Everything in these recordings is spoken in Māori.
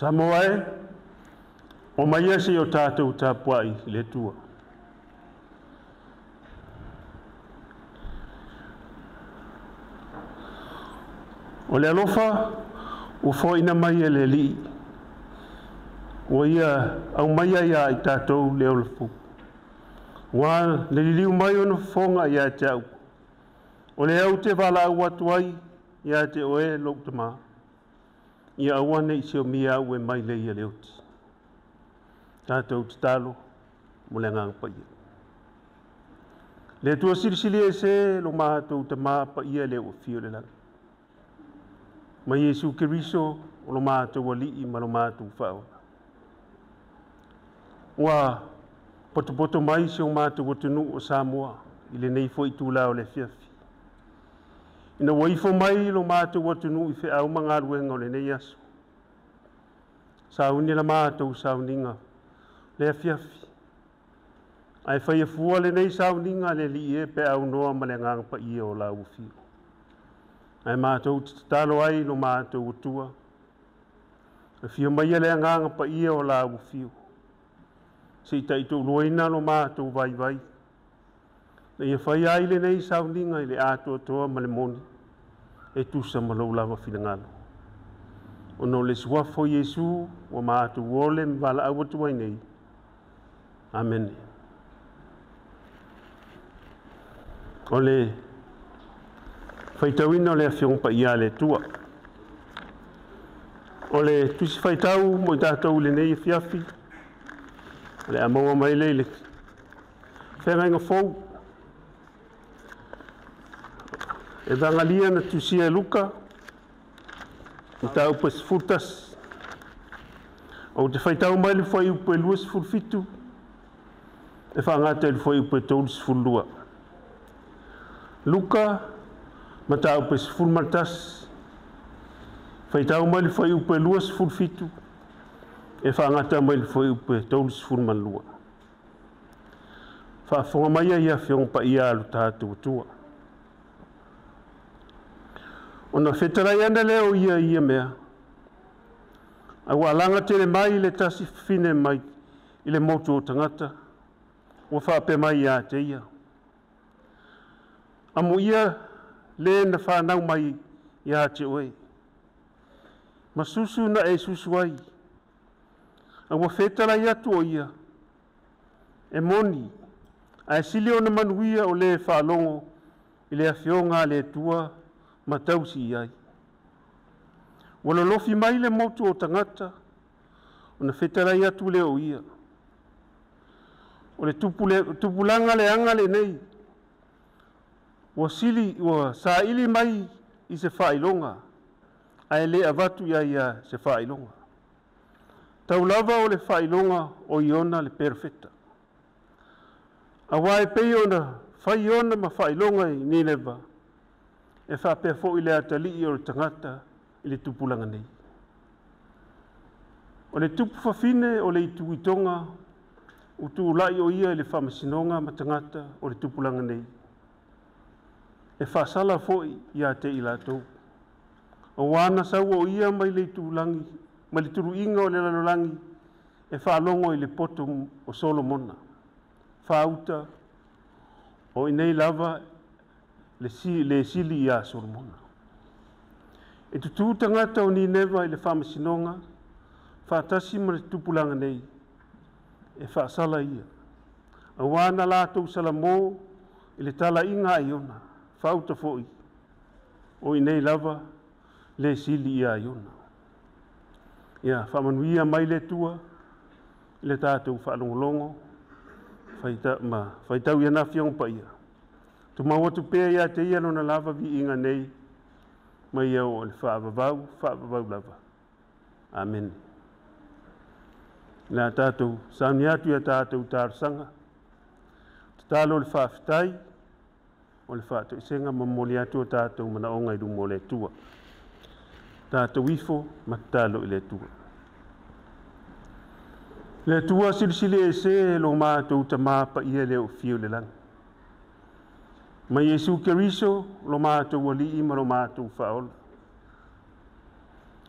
Samoae, o mai ese o tātou tāpuai le tua. O le alofa, o fo ina mai e le li. O ia, au mai ia i tātou le olafu. Wa le liu mai ona fonga ia te au. O le au te wala au atuai, ia te oe lok te maa. Ia awane i seo mia au e mai le ia leoti. Tātou te talo, mo le ngang pa ia. Le tua sirisili e se, lo mātou te maa pa ia le o fio le lang. Ma Yesu Keriso, o lo mātou wali i ma lo mātou whao. Wa poto mai se o mātou watunu o Samoa, i le nei fo i tūla o le fiafi. Ina waifo mai lo mātou watunu i whea au mangaruenga o le nei aso. Sauni la mātou sauninga, le fiafi. Ai whaia fua le nei sauninga le li e pe au noa ma le ngang pa ia o la ufio. Ai mātou talo ai lo mātou utua. E fio mai le ngang pa ia o la ufio. Se i taito loina lo mātou vai. Na ia whai ai le nei sauninga i le ato atoa ma le moni. E tusa ma lau lava finangalo. Ono le suafo Yesu wa mātou ole mbala au atuai nei. Amen. Ole faitauina o le afiong pa ia le tua. O le tusi faitau mo i tātou le nei fiafi. Le amaua mai le whenga inga fau. E vangalia na tusia luka. I tau pas futas. O te faitau mai le fai upe luas fulfitu. E whangata le fai upe taulis fullua. Luka. Mata upe fulmartas. Faitau mai le fai upe luas fulfitu. E whangata mai le fai upe taulis fulmanlua. Whaafonga mai ia whiong pa ia alu tātou tua. Ona whetarai ana leo ia mea. Au alanga tele mai le tasi fine mai i le motu o tangata. Ua whaape mai ia te ia. Amu ia le na whanau mai ia te oe. Masusu na e susu ai. Au whetarai atu o ia. E moni. A sili ona manuia o le whalongo i le awhionga le tua matausi iai. Wala lofi mai le motu o tangata, o na whetarai atu le o ia. O le tupulanga le anga le nei, wa sa ili mai i se whailonga, ai le avatu ia se whailonga. Taulava o le whailonga o iona le perfecta. Awai pei ona, whai ona ma whailonga i Nineva. E whapea fo i le atali i o tangata i le tupulanga nei. O le tupu whawhine o le ituitonga utu lai o ia i le whamasinonga ma tangata o le tupulanga nei. E whasala fo i a te i latou. O wana sau o ia mai le tulangi, mai le turu inga o le lalolangi e whalongo i le poto o Solomona. Whauta o i nei lava le sili ia Solomona. E tutu tangata o Nineva i le whamasinonga, whaatasi ma le tupulanga nei, e whaasala ia. A wana lātou salamo i le tala inga iona, whauta foi, o i nei lava le sili ia iona. Ia, whamanuia mai le tua, i le tātou whaalongolongo, whaitau ia na whiong pa ia. Tu mawatu pēa ia te ia lona lava vi inga nei, mai au o le whaavavau lava. Amen. Nā tātou, sauni atu ia tātou tārsanga. Te tālo le whaafitai, o le whaatou isenga mamoli atu o tātou mana onga i rumo le tua. Tātou ifo, ma tālo i le tua. Le tua silisili e se lo mātou ta māpa ia leo fio le lang. Ma Yesu Keriso lo mātou wali ima lo mātou whaola.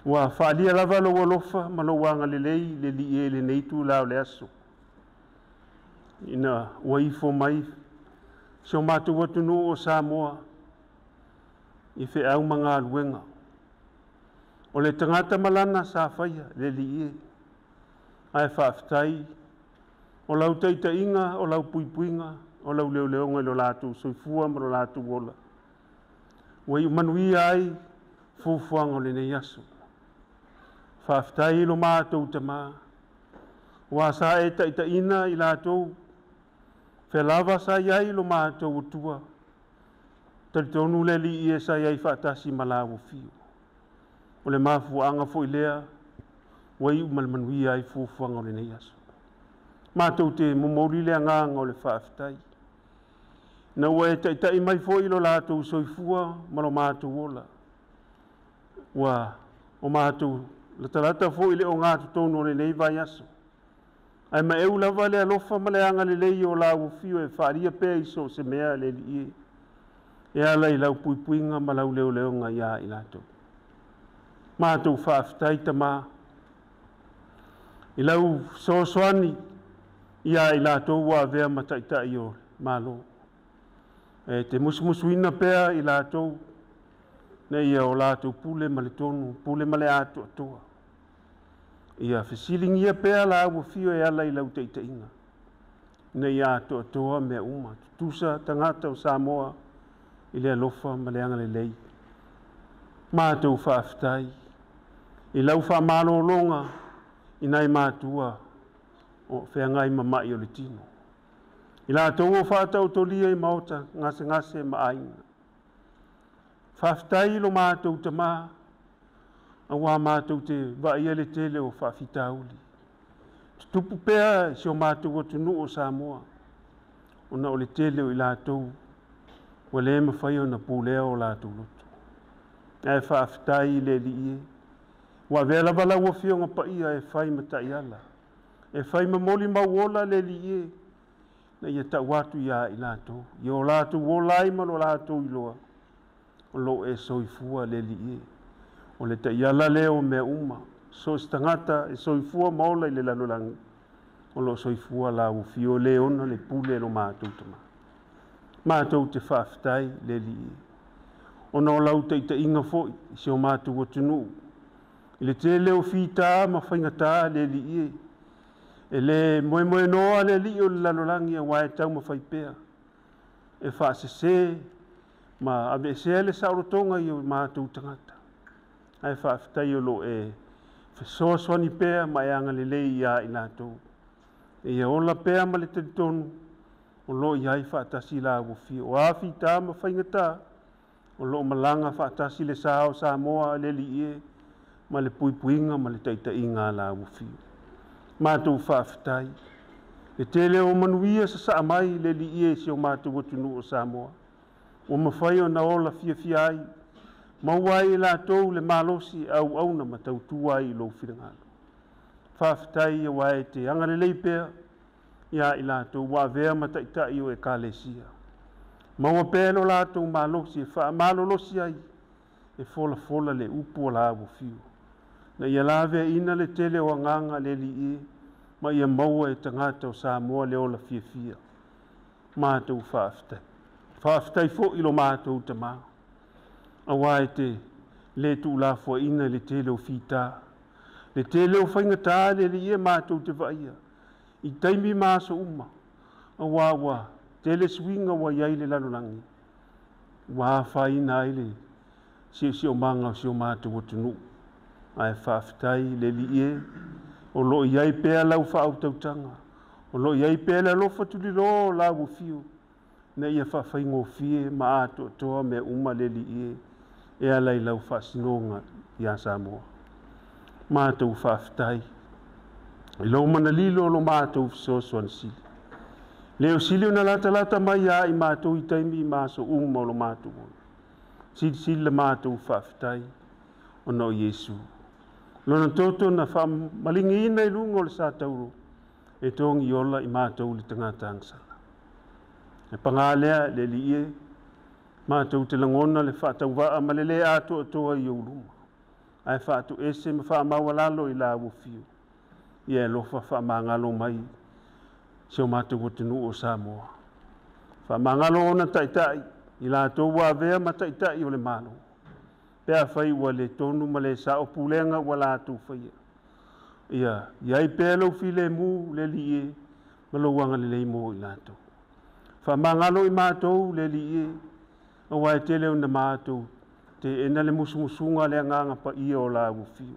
Wa whaalia lava lo walofa ma lo wanga lelei le li e le neitu lao le aso. Ina waifo mai so matu watunu o Samoa i fe au mga luenga. O le tangata malana sa whaia le li e. Ai whaaftai o lau teita inga, o lau puipuinga, o lau leo leonga lo latu soifua ma lo latu wola. Wai manui ai fufuanga o le nei aso. Whaaftai lo mātou te mā. Wa sa e taita ina i lātou. Whelava sa iai lo mātou utua. Taritonu le li i e sa iai whaatasi malawo fio. O le mafuanga fo i lea. Wai malmanui ai fufuanga o le nei aso. Mātou te momori le anganga o le whaaftai. Na ua e taita i mai fo i lo lātou soifua ma lo mātou ola. Wa o mātou la talata fo ile o ngātu tonu le nei vai aso. Ai ma eu lava le alofa ma le anga le lei o lau fio e whaaria pēa iso se mea le li e. E ala i lau puipuinga ma lau leo leonga ia i lato. Mātou whaaftai ta mā. I lau sosoani ia i lato wa vea mataita i o malo. E te musmusuina pēa i lato. Na ia o lato pule ma le tonu, pule ma le ato atua. Ia fesiling ia pēa la awa fio e ala i lau teita inga. Na ia ato atua mea uma. Tusa tangata o Samoa i le alofa ma le anga le lei. Mātou whaaftai. I lau wha malo longa i nai mātua o whengai mamai o le tino. I lato o whaatau tolia i maota ngase ngase ma aina. Whaaftai lo mātou te mā, a wā mātou te waia le tele o whaafitauli. Tupu pēa si o mātou o tunu o Samoa, o na o le tele o i lātou, wa le mawhai o na pūlea o lātou loto. E whaaftai le li ie, wa vela wala ua whionga pa ia e whai matai ala. E whai mamoli mauola le li ie, na ia ta watu ia i lātou. Ia o lātou o laima lo lātou i loa. O lo e soifua le li e. O le ta iala leo mea uma. So stangata e soifua maola i le lanolangi. O lo soifua la ufio le ona le pule lo mātou tama. Mātou te whaaftai le li e. O na o lau te ita inga foi si o mātou o tunu. I le te leo whita ma whaingata le li e. E le moe moe noa le li o le lanolangi a wae tau ma whaipea. E whaasese ma abe se le saurotonga i o mātou tangata. Ai whaaftai o lo e whesoaswani pēa ma e anga le lei ia i nātou. E ia ola pēa ma le teritonu o lo i ai whaatasi la wofi. O awhi tā ma whaingata o lo malanga whaatasi le sao Samoa le li e ma le puipuinga ma le taita inga la wofi. Mātou whaaftai. E tele o manuia sa sa mai le li e si o mātou watunu o Samoa. O mawhai o na ola fia fia ai. Mauai la tau le malosi au au na matau tuai i lo whiringalo. Whawhitai e wae te angare leipea. Ia i la tau wa vea mataitai o e kālesia. Maua pēlo la tau malosi e wha malolosi ai. E fola fola le upu o la awu fiu. Na ia la vea ina le tele o anganga le li e. Ma ia maua e tangata o Samoa le ola fia fia. Mātou whawhitai. Whaaftai fo ilo mātou te mā. A wae te le tu la fo ina le te leo whita. Le te leo whaingata le li e mātou te vaia. I taimi māso uma. A wā te le swinga wa iai le lanolangi. Wā whaina ele. Si o manga si o mātou o tunu. Ai whaaftai le li e. O lo iai pēa lau whautautanga. O lo iai pēa le lofa tuli lo la wufio. Na ia whawhaingo fie ma ato toa me uma le li e. E alai lau whasinonga i a Samoa. Mātou whawhtai. I lau mana lilo lo mātou sosuan sili. Leo sili o na lata mai a i mātou i taimi i māso uma lo mātou. Sili la mātou whawhtai o no Yesu. Lona toto na malingi ina i lungo le sa tauro. E tongi ola i mātou li tangata angsala. E pangalea le li e, mātou te langona le whaatau waa ma le le ato atoa i o luma. ai whaatu ese ma wha mawalalo I la ufiu. Ia lofa wha mangalo mai seo mātou o tenu o Samoa. Wha mangalo ona taitai I la tō wa vea ma taitai o le malo. Pea whai ua le tonu ma le sa o pulenga ua la tō whaia. Ia, iai pea lau file mu le li e ma lo wanga le leimo I la tō. Wha mangalo I mātou le li e o wai tele o na mātou te ena le musumusunga le anganga pa ia o la ufiu.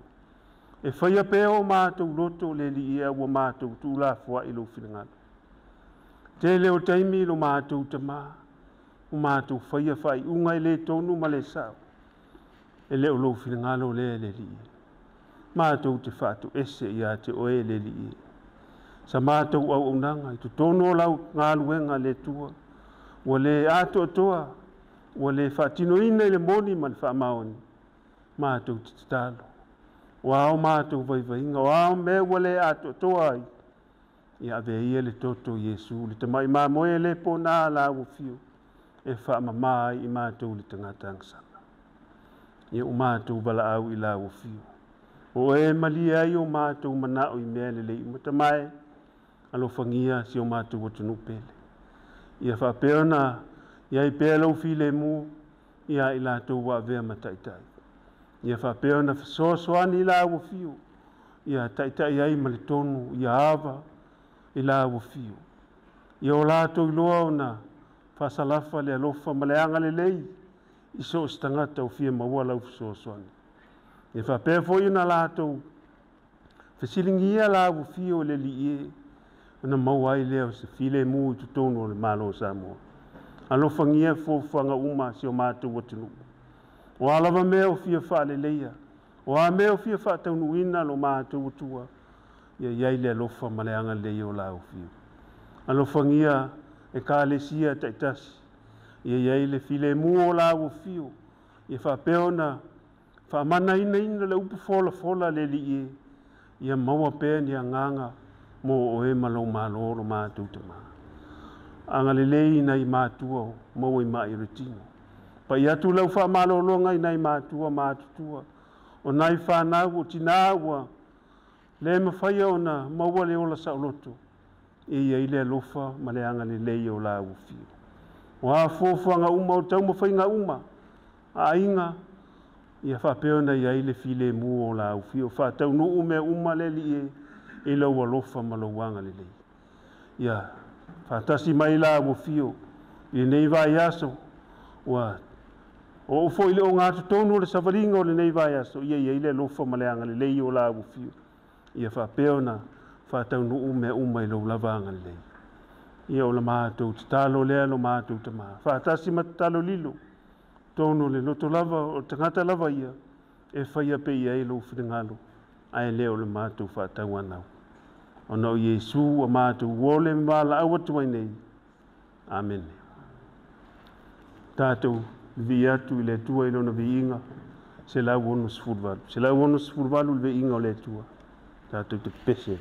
E whaia pea o mātou loto le li e ua mātou tu la fua I lo whingalo. Te leo taimi lo mātou tama, o mātou whaia whai unga I le tonu ma le sao. E leo lo whingalo le li e. Mātou te whātou ese ia te oe le li e. Sa mātou au unanga I tu tono lau ngā luenga le tua, wa le ato atoa, wa le whaatino ina I le moni ma le whaamaoni. Mātou te talo. Wao mātou vai inga, wao me wa le ato atoa ai. Ia ave ia le toto Yesu, le tamai mā moe le po nā la ufio, e whaamamai I mātou le tangata angsana. Ia o mātou wala au I la ufio. O e mali ai o mātou manao I mea le lei matamai, alo whangia si o mātou o tunu pele. Ia whapeona, ia I pēlau file mu, ia I la tau wa vea mataitai. Ia whapeona whasoasoani I la ufio, ia taitai ai malitonu, ia ava, I la ufio. Ia o la tau loa o na whasalafa le alofa maleanga le lei, I so stangata o fia maua lau whasoasoani. Ia whapea foi na la tau, whasilingia la ufio le li e, na mauai leo se file mu I tutonu o le malo Samoa. Alo whangia fōwhanga uma si o mātou watinu. O alawa mea o fia whaale leia. O a mea o fia whaataunu ina lo mātou watua. Ia iai le alofa maleanga leia o la o fia. Alo whangia e ka lesia taitasi. Ia iai le file mu o la o fia. Ia whapeo na whaamana ina le upu fola le li e. Ia maua pēa ni a nganga mo o e malo lo mātou te maa. Anga le lei nai mātua mau I mai retino. Pa ia tu lau wha malolonga I nai mātua mātutua. O nai whanau o tinaua. Le mawhaia o na maua le ola sa oloto. E ia I le alofa ma le anga le lei o la ufio. O a fōwhanga uma o tau mawhainga uma. A inga. Ia whapeo na ia I le file mu o la ufio. Whatau no ume uma le li e. E lau alofa ma lau wanga le lei. Ia. Fatasi mai la mo fio I nei vai aso wa o foi le o ngā tonu le savaringa o le nei vai aso ia le lofa maleanga le lei o la mo fio ia fa peona fa tau no ume uma I lo lavanga le lei ia o la mātou te talo lea lo mātou te maa fatasi matalo lilo tonu le loto lava o tangata lava ia e whaia pe ia lo whingalo ai leo le mātou fa tau anau Ono Yesu o mātou wole mala awa tuai nei. Amen. Tātou vi atu I le tua I lona vi inga. Se lau ono sfurvalu. Se lau ono sfurvalu le inga o le tua. Tātou te pese.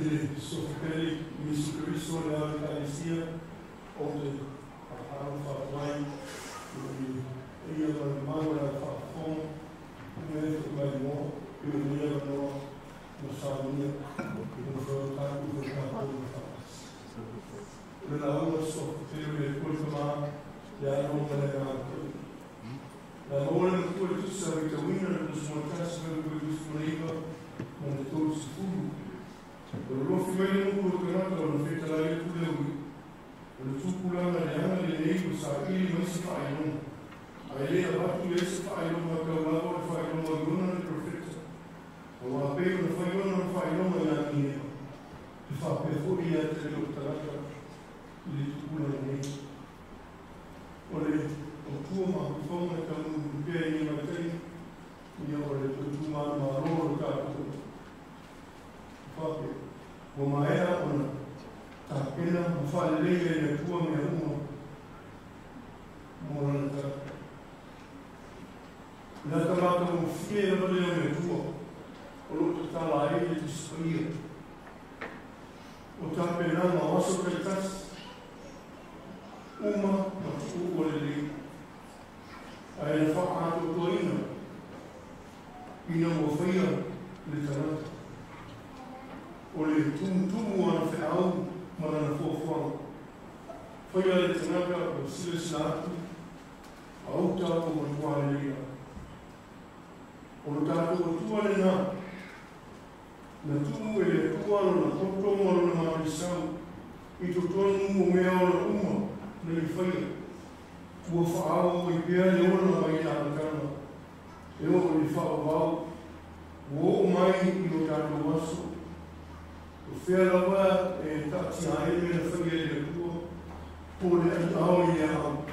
Ele sofreu isso Cristo na Eucaristia, onde a alma vai e ia na mão da fome, o médico vai morrer, e o dia não sabia, não foi cá, não foi cá, não foi cá. Na hora sofreu ele culpa já não vai levar. Na hora do culto sabe que a winner dos montanhas vai do disponível, onde todos se fundam. Kalau fikir yang berkenaan dengan fikir itu dia, kalau cukup lama jangan dia itu sakit masih faham. Ayat apa tu masih faham maka Allah faham bagaimana profet. Allah pun faham yang ini. Faham dia terus terang itu pula ini. Oleh tu mah kamu kamu dia ini macam ini oleh tu mah maror tak. Faham. Wamaera ona tapena mfalele na kuwa meuma moranta na tamata mufie na bale na kuwa olo tala ele disponia o tapena ma oso ketas uma na kuwa le ai fa ato toina ina mofia le tanata oleh tum wana feau mana na fofo foi a letra o silesnato auta o qualia o tato o tua na tu ele tua na poto mo na missão e tu torno o meu uma nem foi o fao e pia eu na vai na cama eu lhe falo o mai e o tato waso o fela e tatia ele na família de tua por ao e ao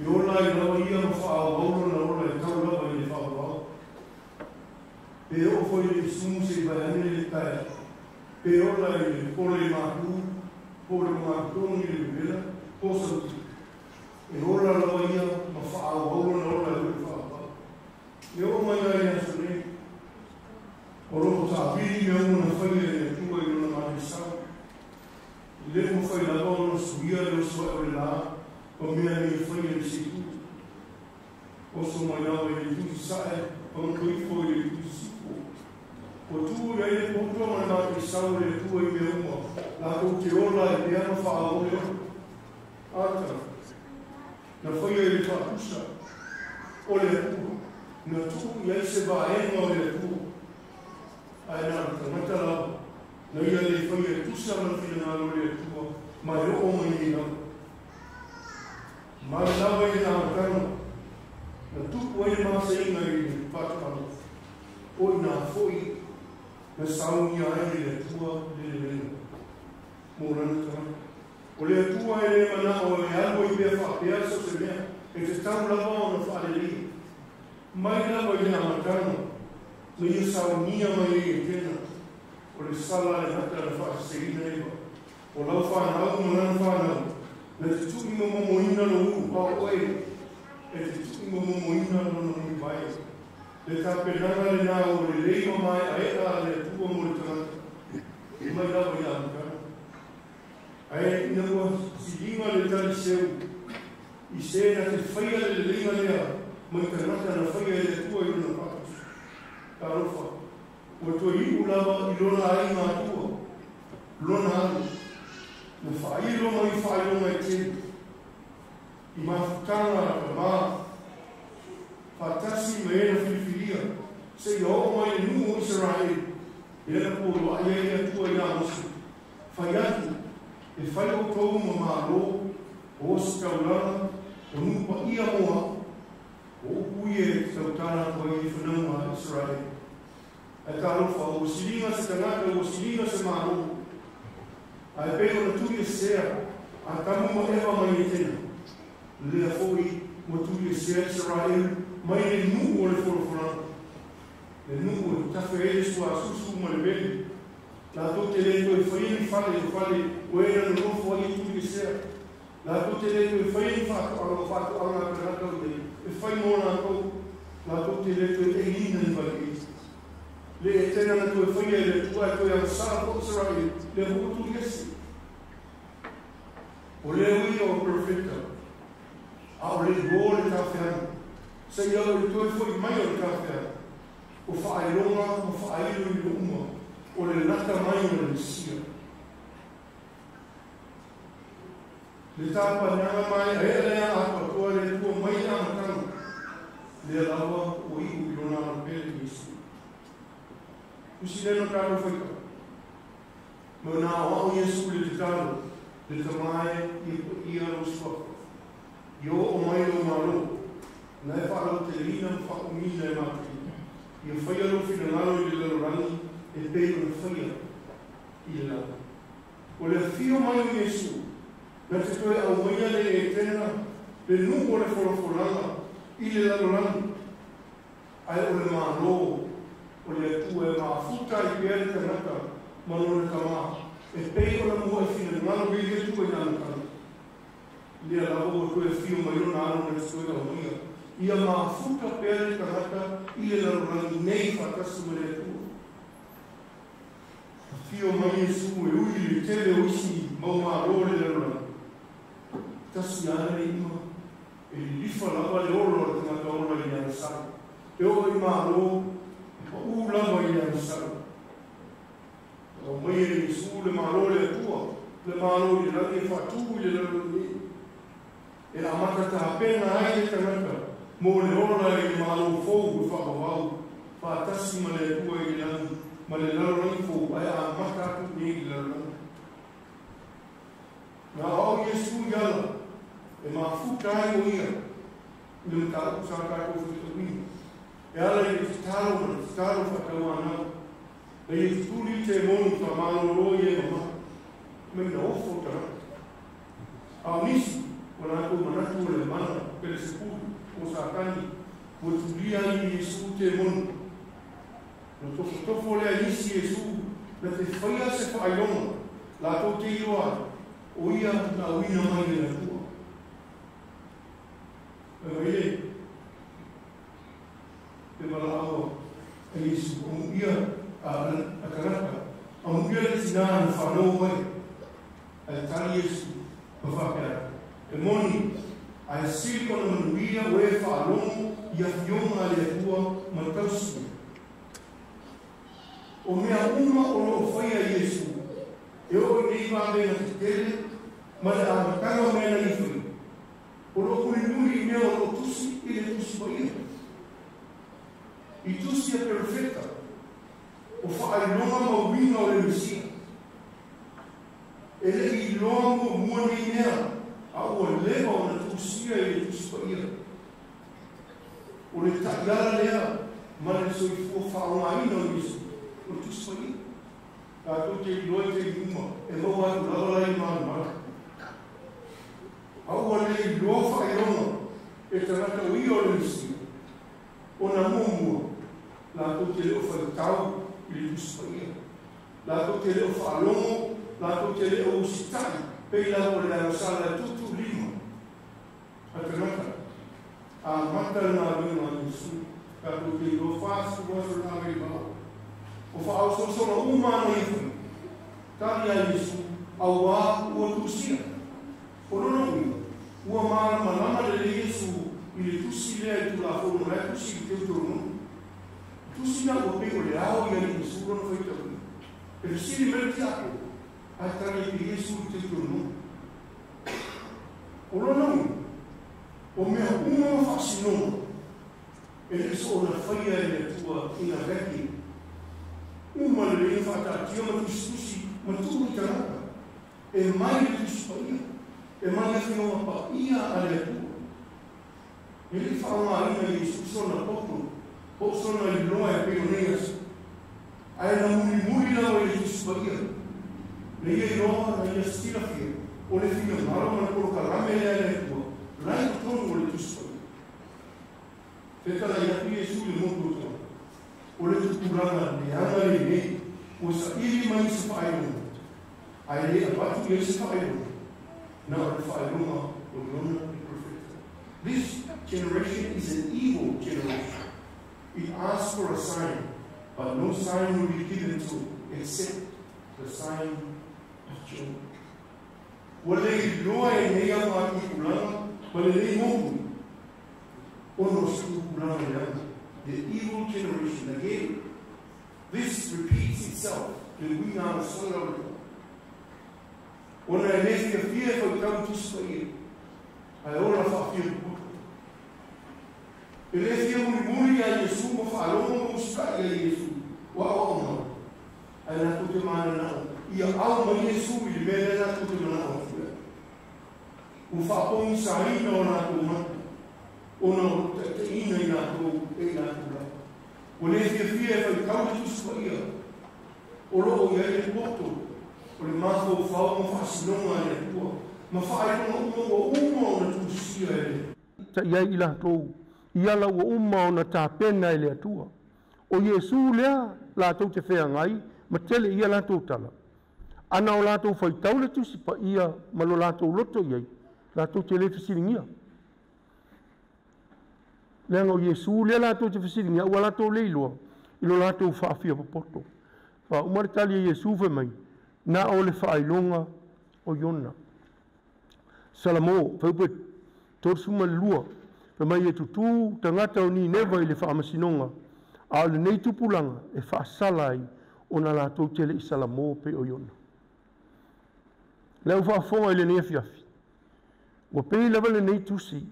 eu lá ia falo na hora de tal lá ele falo eu foi de sumse vai ele tá eu lá ele por ele por ele vela posso eu lá ia falo na hora ele falo eu manhã sobre oro sabia eu na família Lemo foi lá no subia eu só lá o minha foi ele se o so manhã ele tudo sai quando foi ele tudo se o tu ele comprou uma missão ele tu e meu lá o que eu lá ele não falou ata não foi ele para puxar olha não tu e aí se vai olha tu aí não tá lá não ia ele foi ele puxar no final olha tu mas eu homem não mas lá vai na cama tu pode mais ainda ele faz ou não foi na saúde ele tua dele morando olha tua ele mana olha algo e bem faz isso bem ele está lá no falei mas lá vai na cama no saúde mas ele olha sala na tela faz seguir ele Kalau faham, mana faham. Nanti tu ingin memohina lalu, bawa ini. Nanti tu ingin memohina lalu ni baik. Tetapi nana lena oleh lei mamai ayat le tu mulut kan. Imai dah banyak kan. Ayat ini pun sidinga le tadi sew. Ise nanti faya le lei mana. Mereka nak faya le tu itu nampak. Tarufa. Waktu ini ulama ilona air matu. Lona no failo mai te i mafutanga ma fatasi me na filifilia se yo mai nu Israel era por lá e tu ia nos faiatu e faio como malo os caulana o nu pa ia moa o kuie sautana ko i funama Israel a tarufa o silinga se tangata o silinga se malo ai pego na tuia sea a tamu mo eva mai tena le foi mo tuia sea Israel mai le nu o le forfora le nu o ta fere sua susu mo le beli la to te le to foi fale o era no foi tuia sea la to te le to foi fatto alla perata e fai mo na to la to te le to e ina ni vai Le e tena na tue whaia le tua e tue au sara o sarai le hukutu yesi. O le ui o perfecta. A o le go le tawhiana. Sa ia o le tue whai mai o le tawhiana. O whaaironga, o whaairu i le uma. O le nata mai o le sia. Le tāpa nanga mai, e lea apa tua le tua mai a matanga. Le lawa o iu i rona na pere i Yesu. Usi leno tāro whaika. Mo nā o Yesu le te tāro, le tamae i aro spaka. I o mai o maro, na e whaaro te rina whako mina e maki. I o whaiaro whina ngaro i le larangi, e pei o whaia i le lawa. O le whio mai o Yesu, na te toe au maia le e tena, le nuko le whorowhoranga, i le larangi. Ai o le maro, o le atu e maafuta i pere kanaka, mano le kama. E pei o le mua e whina ngaro i le tu e nanakana. Le alawo o koe whio mai o nāro na te au maia. Ia maafuta pere kanaka, i le larangi nei whakasu me le atu. Whio mai e su e ui le tele uisi mau maro le larangi. Tasi ane ima, e lifa lava le oro le tangata ora i ana sara. E o i maro, o lava i ana sara. O mai e su le maro le atua, le maro i rangi e whatu i le larangi. E la makata pena ai e tangata, mo le ora i maro fōu e whakawau, whātasi ma le atua i rangi, ma le larangi fōu, ai a makatu ni i larangi. Nā au Yesu yala, e maafutai o ia, i le tāku sa tāku whitawina. E ala i te tāro na te tāro whakau anau. E i te turi te monu ta mālo roi e mama. Me na ofo tara. A nisi, o nāku manatu o le mana, pere se pūru, o sa kani, o turia i Yesu te monu. No tofo lea nisi Yesu, na te whaia se whailonga, la tō te iroa, o ia na uina mai le natua. E te malao e Yesu, o muia a karaka, a muia le tina na whanau mai, a tari Yesu, a whakea. E moni, a e siriko na manuia o e whaalomo i a whionga le atua matausi. O mea uma o lo whaia Yesu, e o i nei wāme na te tele, ma le a matanga mea na iwhi. O lo kuri nuri i mea o lo tusi i le tusi pa ia. I tusi a perfecta. O whaaironga ma winga o le Mesia. E le i longo mua ni mea. A ua lewa o na tusia i le tusi pa ia. O le taiara lea ma le soifua whaongaina o Yesu. O le tusi pa ia. Tātou te iloi te iuma. E maua atu lalai maa mara. Aua le loa whaeronga e tangata o ia o le Mesia. O na mumua, la tō te leo whaetau i le tusipaia. La tō te leo whaalongo, la tō te leo usitai, pei la o le anasala tutu lima. A tangata, a mata na wina a Yesu, ka tō te leo whaasu wasu na wei mau. O whaososona umana iwhi, tari a Yesu, au wā ua tusia. O rono wina, ua mana manama le Yesu i le tusi lea i tu la whono rea tusi i teu tonu. Tusi na ua pego le ao i ani Yesu rono whaitau. E le siri mele ti ako, ai tari i Yesu i teu tonu. O rono, o mea uma whasinona, e le so na whaia e le tua ina reki. Uma le le whakatia ma tusi, ma tūru i tanaka. E mai le tusi pa ia. E mai a whionga pa ia a le atua. E li whaonga ina Yesu sona poku, po sona i loa e peoneas. Ai na muri la o e Yesu pa ia. Le ia i loa na ia stila fia, o le whina maro mana koro karame lea le atua, rai tonu o le tusi pa ia. Whetara i atu Yesu le motu o tona. O le tukuranga le anga le nei, o sa iri mai sa whaeronga. Ai le abatu i sa whaeronga. Now, if I know this generation is an evil generation. It asks for a sign, But no sign will be given to except the sign of Jonah. Wale loa e nei ama ki kulanga, wale nei moku. Ono stu kulanga yanga. The evil generation again. This repeats itself. The we are solar. Ona e lefi a fia fa tau tuspa ia. Ai ora fa fia puto. E lefi a muri a Yesu ma fa alonga musta ia Yesu. Wa ona. Ai na kute mana na. Ia au ma Yesu i mele na kute mana o fia. U fa pong sa ina o na kumata. Ona te ina i na kou e na kula. O lefi a fia fa tau tuspa ia. O loo ia e poto. O le mātou whao ma whasinonga e tua. Ma whaetonga o uma o na tūsia e le. Ta iai ila tōu, iala o uma o na tāpena e le atua. O Yesu lea, la tau te whea ngai, ma tele ia la tau tala. Ana o la tau whaitau le tusi pa ia, ma lo la tau loto iai, la tau te le whisiringia. Leanga o Yesu lea la tau te whisiringia, ua la tau leiloa, ilo la tau whaafia papoto. Wha umaritali e Yesu whe mai, na o le whailonga o Iona. Salamo, whaupet, torsuma lua, pe mai e tutu, tangata o ni newa i le whaamasinonga, a le nei tupulanga e whaasalai o na la tau tele i Salamo pe o Iona. Leo whaafonga i le nea fiafi. Wa pei lawa le nei tusi,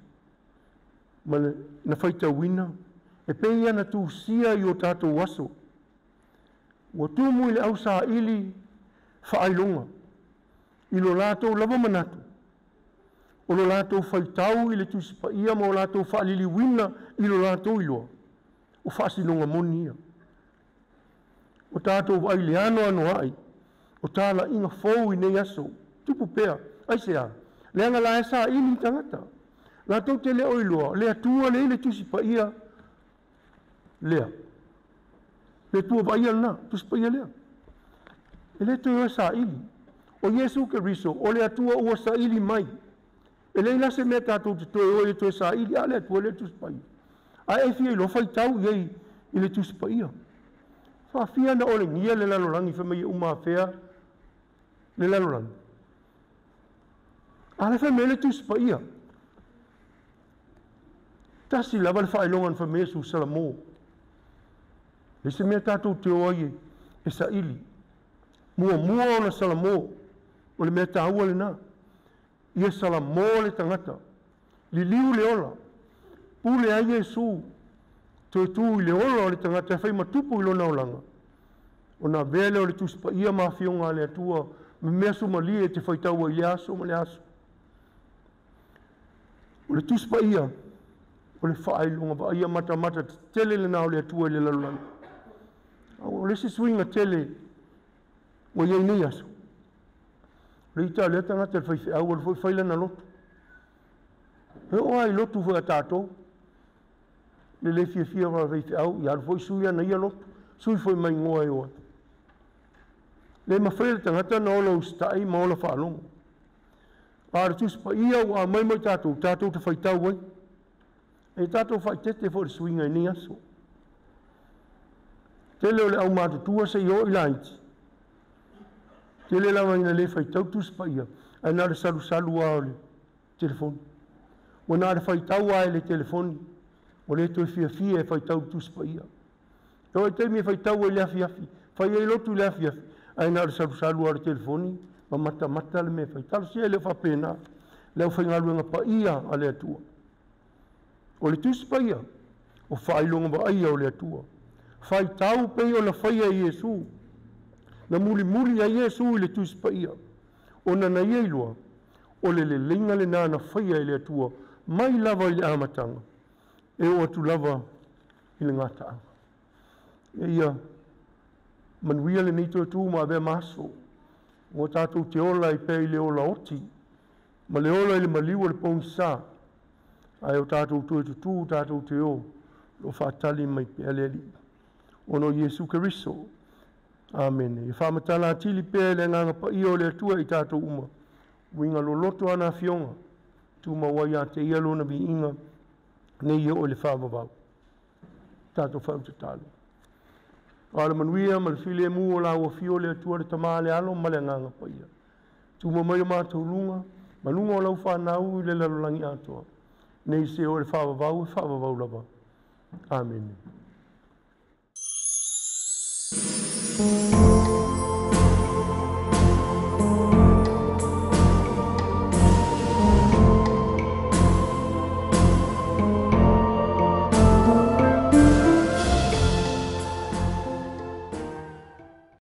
ma na whaita wina, e pei ana tu sia i o tātou waso. Wa tumu i le au sa ili, whaailonga, i lo lātou lava manatu, o lo lātou whaitau i le tusipa ia ma o lātou whaalili wina i lo lātou iloa, o whaasinonga moni ia. O tātou ai le ano anu ai, o tāla inga fau i nei aso, tupu pea, aisea, leanga la esa ili tangata, lātou te leo iloa, lea tua le tusipa ia, lea, le tua va ia na, tusipa ia lea. Ele tu o saili. O Yesu ke riso, o le atua o saili mai. Ele ila se meta tu te o le tu saili, ale tu le tu spai. A e fia lo fai tau ye ile tu spai. Fa fia na o le ngia le la lorangi fa mai uma fea le la lorangi. Ale fa mele tu spai. Tasi la val fa longan fa me su Salamo. Le se meta tu te o ye e saili. Mua o na Salamo, o le mea tāua le nā. Ia Salamo le tangata, li liu le ola, pule a Yesu, toi tū i le ola o le tangata, e whai matupu i lona olanga. O nā vele o le tuspa ia mawhionga le atua, me mea suma li e te whaitaua i le aso, ma le aso. O le tuspa ia, o le whailunga, wa ia mata, tele le nā o le atua i le lalulanga. O le se swinga tele, o iei nei aso. Reita le tangata le whai au, le whai lana lotu. He o ai lotu whai a tātou. Le le fia wa whai au, i aru whai sui ana ia lotu. Sui whai mai ngoa e oa. Le mawhai le tangata na ola ustai ma ola whaalongo. Aru tuspa ia o a mai tātou, tātou te whai tau wai. E tātou whai tete whai suinga i nei aso. Tele o le au mātutua se i o i laiti. Tele lawa ina le fai tau tuspa ia, ai nare salu a le telefoni. O nare fai tau a le telefoni, o le toi fia e fai tau tuspa ia. E o te mi fai tau e le afi, fai e lotu le afi, ai nare salu a le telefoni, ma mata le me fai tau sia le fa pena, leo fai ngaluenga pa ia a le atua. O le tuspa ia, o fai longa ba ia o le atua. Fai tau pe o la fai a Yesu, na muli a Yesu i le tuspa ia. O na na ieilua, o le lenga le nana whaia i le atua, mai lava i le amatanga, e o atu lava i le ngata anga. E ia, manuia le neito atu ma avea maso, o tātou te ola i pēi le ola oti, ma le ola i le maliwa le pōngisa, ai o tātou tuetutu, tātou te o, lo whātali mai pe aleli. Ono Yesu Keriso. Amen. E whamatala atili pēr le nganga pa i o le atua i tātou uma. Winga lo loto ana fionga. Tu mawai a te ialo na vi inga. Ne i o le whawawau. Tātou whau te talo. O le manuia ma le file mu o la ua fio le atua le tama le alo ma le nganga pa ia. Tu ma mai o mātou lunga, ma lunga o lau whanau i le lalolangi atoa. Nei se o le whawavau lava. Amen.